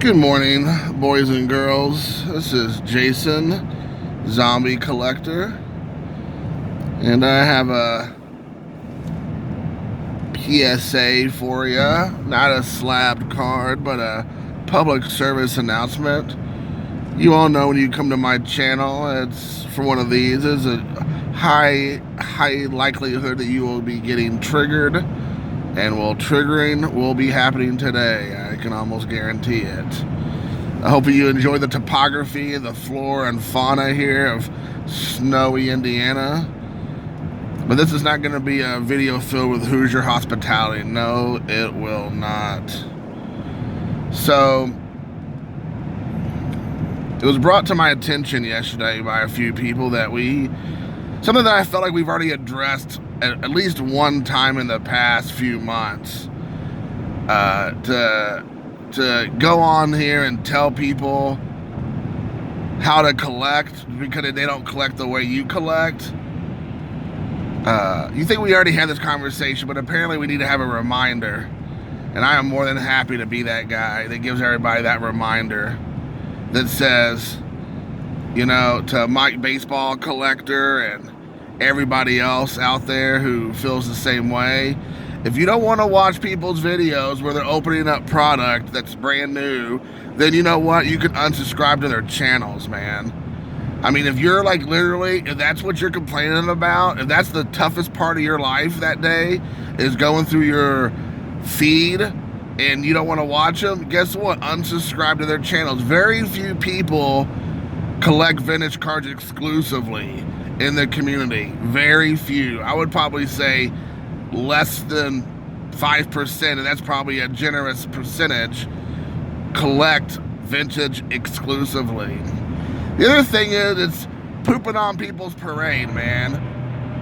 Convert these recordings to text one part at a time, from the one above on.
Good morning, boys and girls. This is Jason, Zombie Collector, and I have a PSA for you. Not a slabbed card, but a public service announcement. You all know when you come to my channel, it's for one of these. There's a high likelihood that you will be getting triggered, and triggering will be happening today. I can almost guarantee it. I hope you enjoy the topography and the flora and fauna here of snowy Indiana. But this is not going to be a video filled with Hoosier hospitality. No, it will not. So, it was brought to my attention yesterday by a few people that something that I felt like we've already addressed at least one time in the past few months. To go on here and tell people how to collect because they don't collect the way you collect. You think we already had this conversation, but apparently we need to have a reminder. And I am more than happy to be that guy that gives everybody that reminder that says, you know, to Mike Baseball Collector and everybody else out there who feels the same way, if you don't want to watch people's videos where they're opening up product that's brand new, then you know what? You can unsubscribe to their channels, man. I mean, if you're like literally, if that's what you're complaining about, if that's the toughest part of your life that day is going through your feed and you don't want to watch them, guess what? Unsubscribe to their channels. Very few people collect vintage cards exclusively in the community. Very few. I would probably say less than 5%, and that's probably a generous percentage, collect vintage exclusively. The other thing is, it's pooping on people's parade, man.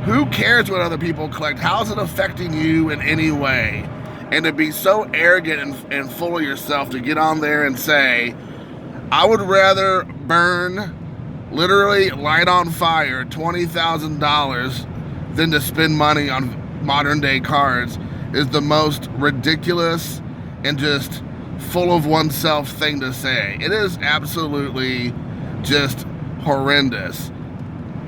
Who cares what other people collect? How's it affecting you in any way? And to be so arrogant and full of yourself to get on there and say, I would rather burn, literally light on fire, $20,000 than to spend money on modern day cards, is the most ridiculous and just full of oneself thing to say. It is absolutely just horrendous.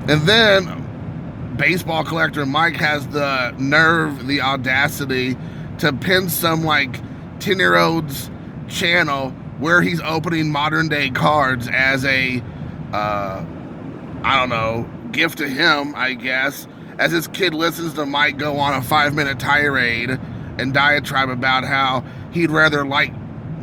And then Baseball Collector Mike has the nerve, the audacity to pin some like 10-year-old's channel where he's opening modern day cards as a I don't know, gift to him, I guess, as his kid listens to Mike go on a 5-minute tirade and diatribe about how he'd rather light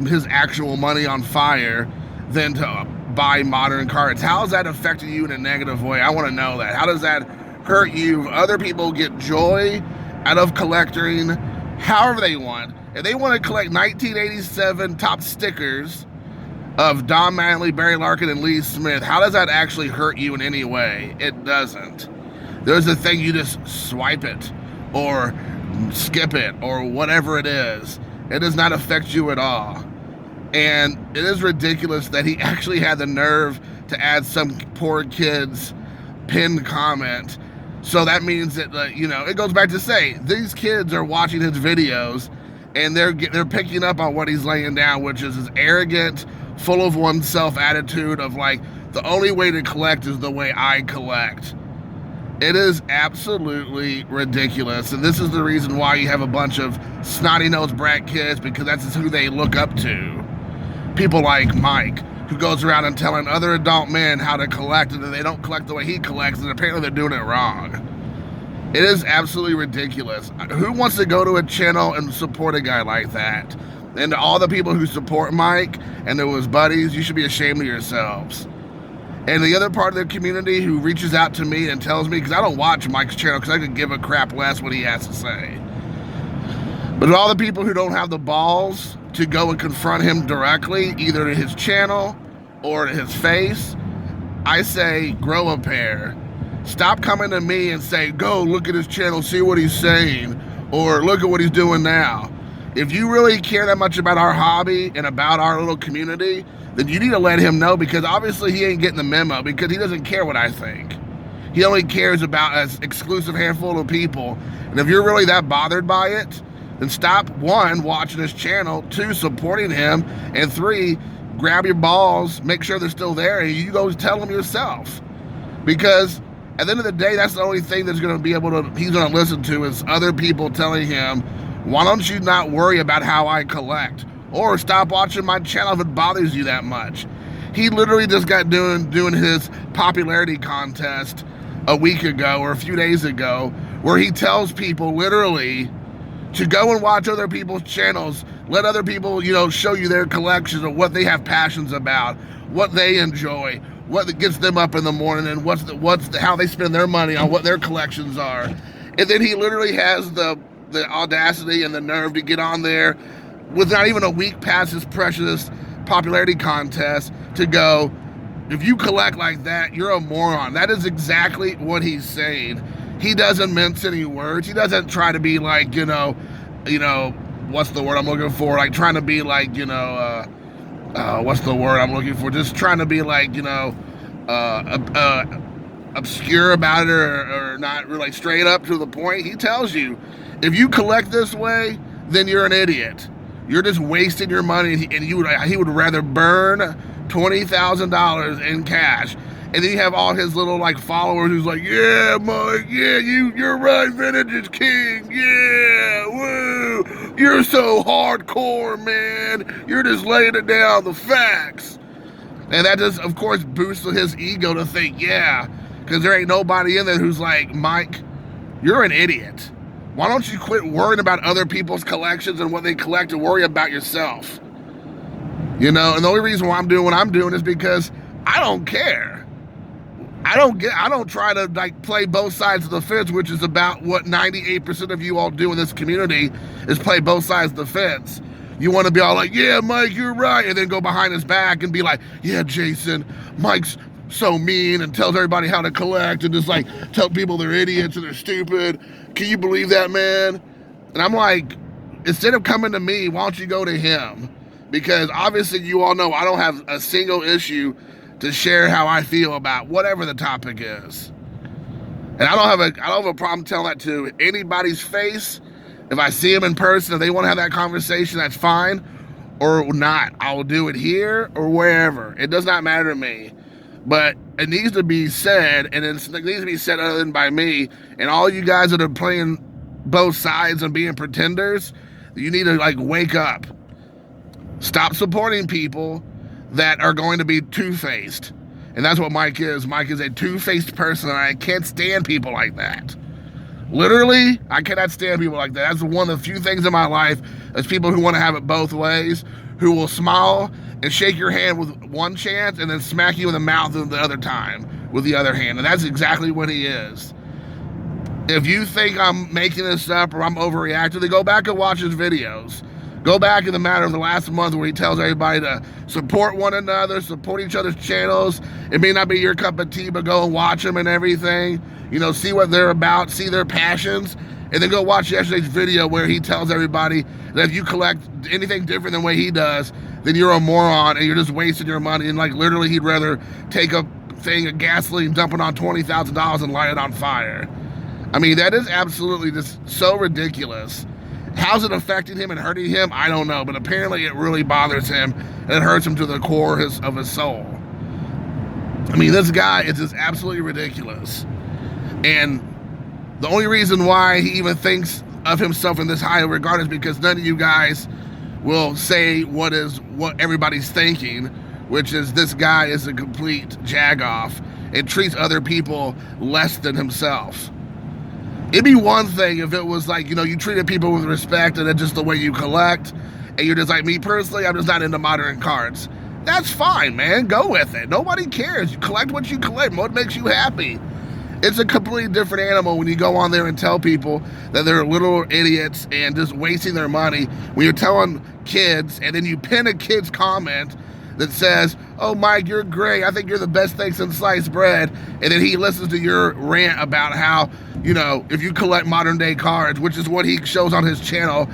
his actual money on fire than to buy modern cards. How is that affecting you in a negative way? I want to know that. How does that hurt you? Other people get joy out of collecting however they want. If they want to collect 1987 top stickers of Don Manley, Barry Larkin, and Lee Smith, how does that actually hurt you in any way? It doesn't. There's a thing, you just swipe it or skip it or whatever it is. It does not affect you at all. And it is ridiculous that he actually had the nerve to add some poor kid's pinned comment. So that means that, you know, it goes back to say, these kids are watching his videos and they're picking up on what he's laying down, which is his arrogant, full of oneself attitude of like, the only way to collect is the way I collect. It is absolutely ridiculous, and this is the reason why you have a bunch of snotty-nosed brat kids, because that's who they look up to. People like Mike, who goes around and telling other adult men how to collect, and they don't collect the way he collects, and apparently they're doing it wrong. It is absolutely ridiculous. Who wants to go to a channel and support a guy like that? And to all the people who support Mike and to his buddies, you should be ashamed of yourselves. And the other part of the community who reaches out to me and tells me, because I don't watch Mike's channel because I could give a crap less what he has to say. But all the people who don't have the balls to go and confront him directly, either to his channel or to his face, I say, grow a pair. Stop coming to me and say, go look at his channel, see what he's saying, or look at what he's doing now. If you really care that much about our hobby and about our little community, then you need to let him know, because obviously he ain't getting the memo, because he doesn't care what I think. He only cares about an exclusive handful of people. And if you're really that bothered by it, then stop, 1, watching his channel, 2, supporting him, and 3, grab your balls, make sure they're still there, and you go tell him yourself. Because at the end of the day, that's the only thing that's going to be able to, he's going to listen to, is other people telling him, why don't you not worry about how I collect? Or stop watching my channel if it bothers you that much. He literally just got doing his popularity contest a week ago or a few days ago, where he tells people literally to go and watch other people's channels, let other people, show you their collections of what they have passions about, what they enjoy, what gets them up in the morning, and how they spend their money on what their collections are. And then he literally has the audacity and the nerve to get on there with not even a week past his precious popularity contest to go, if you collect like that, you're a moron. That is exactly what he's saying. He doesn't mince any words. He doesn't try to be like, what's the word I'm looking for? Like trying to be like, what's the word I'm looking for? Just trying to be like, obscure about it or not really straight up to the point. He tells you, if you collect this way, then you're an idiot. You're just wasting your money, and he would rather burn $20,000 in cash. And then you have all his little followers who's like, yeah, Mike, yeah, you're right, vintage is king, yeah, woo, you're so hardcore, man, you're just laying it down, the facts. And that just, of course, boosts his ego to think, yeah, because there ain't nobody in there who's like, Mike, you're an idiot. Why don't you quit worrying about other people's collections and what they collect and worry about yourself? And the only reason why I'm doing what I'm doing is because I don't care. I don't try to play both sides of the fence, which is about what 98% of you all do in this community, is play both sides of the fence. You want to be all like, yeah, Mike, you're right, and then go behind his back and be like, yeah, Jason, Mike's so mean and tells everybody how to collect and just tell people they're idiots and they're stupid. Can you believe that, man? And I'm like, instead of coming to me, why don't you go to him? Because obviously you all know I don't have a single issue to share how I feel about whatever the topic is. And I don't have a problem telling that to anybody's face. If I see them in person, if they want to have that conversation, that's fine. Or not. I will do it here or wherever. It does not matter to me. But it needs to be said, and it needs to be said other than by me. And all you guys that are playing both sides and being pretenders, you need to wake up. Stop supporting people that are going to be two-faced. And that's what Mike is. Mike is a two-faced person, and I can't stand people like that. Literally, I cannot stand people like that. That's one of the few things in my life as people who want to have it both ways, who will smile and shake your hand with one chance and then smack you in the mouth the other time with the other hand. And that's exactly what he is. If you think I'm making this up or I'm overreacting, then go back and watch his videos. Go back in the matter of the last month where he tells everybody to support one another, support each other's channels. It may not be your cup of tea, but go and watch them and everything. See what they're about, see their passions, and then go watch yesterday's video where he tells everybody that if you collect anything different than what he does, then you're a moron and you're just wasting your money. And literally he'd rather take a thing of gasoline, dump it on $20,000 and light it on fire. I mean, that is absolutely just so ridiculous. How's it affecting him and hurting him? I don't know, but apparently it really bothers him and it hurts him to the core of his soul. I mean, this guy is just absolutely ridiculous. And the only reason why he even thinks of himself in this high regard is because none of you guys will say what everybody's thinking, which is this guy is a complete jagoff and treats other people less than himself. It'd be one thing if it was you treated people with respect and it's just the way you collect, and you're just like, me personally, I'm just not into modern cards. That's fine, man. Go with it. Nobody cares. You collect what you collect. What makes you happy? It's a completely different animal when you go on there and tell people that they're little idiots and just wasting their money. When you're telling kids, and then you pin a kid's comment that says, oh, Mike, you're great. I think you're the best thing since sliced bread. And then he listens to your rant about how, if you collect modern day cards, which is what he shows on his channel,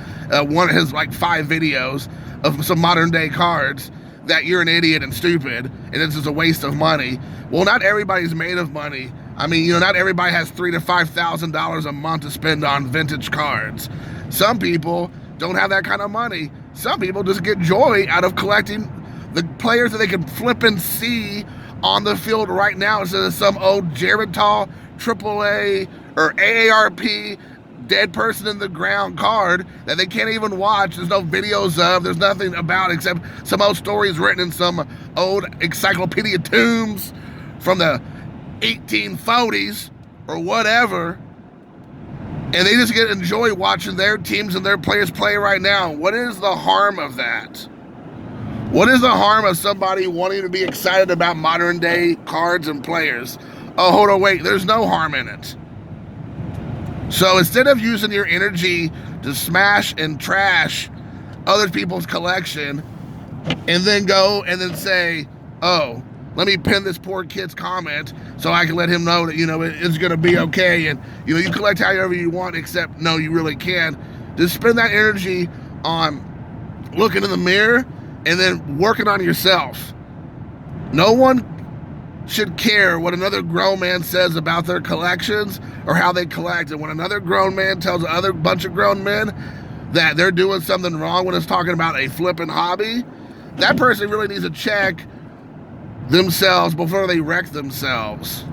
one of his 5 videos of some modern day cards, that you're an idiot and stupid and it's just a waste of money. Well, not everybody's made of money. I mean, not everybody has $3,000 to $5,000 a month to spend on vintage cards. Some people don't have that kind of money. Some people just get joy out of collecting the players that they can flip and see on the field right now instead of some old Geritol AAA or AARP dead person in the ground card that they can't even watch. There's no videos of, there's nothing about except some old stories written in some old encyclopedia tombs from the 1840s or whatever. And they just enjoy watching their teams and their players play right now. What is the harm of that? What is the harm of somebody wanting to be excited about modern day cards and players? Oh, hold on, wait, there's no harm in it. So instead of using your energy to smash and trash other people's collection and then go and then say, oh, let me pin this poor kid's comment so I can let him know that, it's going to be okay. And, you collect however you want, except, no, you really can't. Just spend that energy on looking in the mirror and then working on yourself. No one should care what another grown man says about their collections or how they collect. And when another grown man tells another bunch of grown men that they're doing something wrong when it's talking about a flipping hobby, that person really needs to check themselves before they wreck themselves.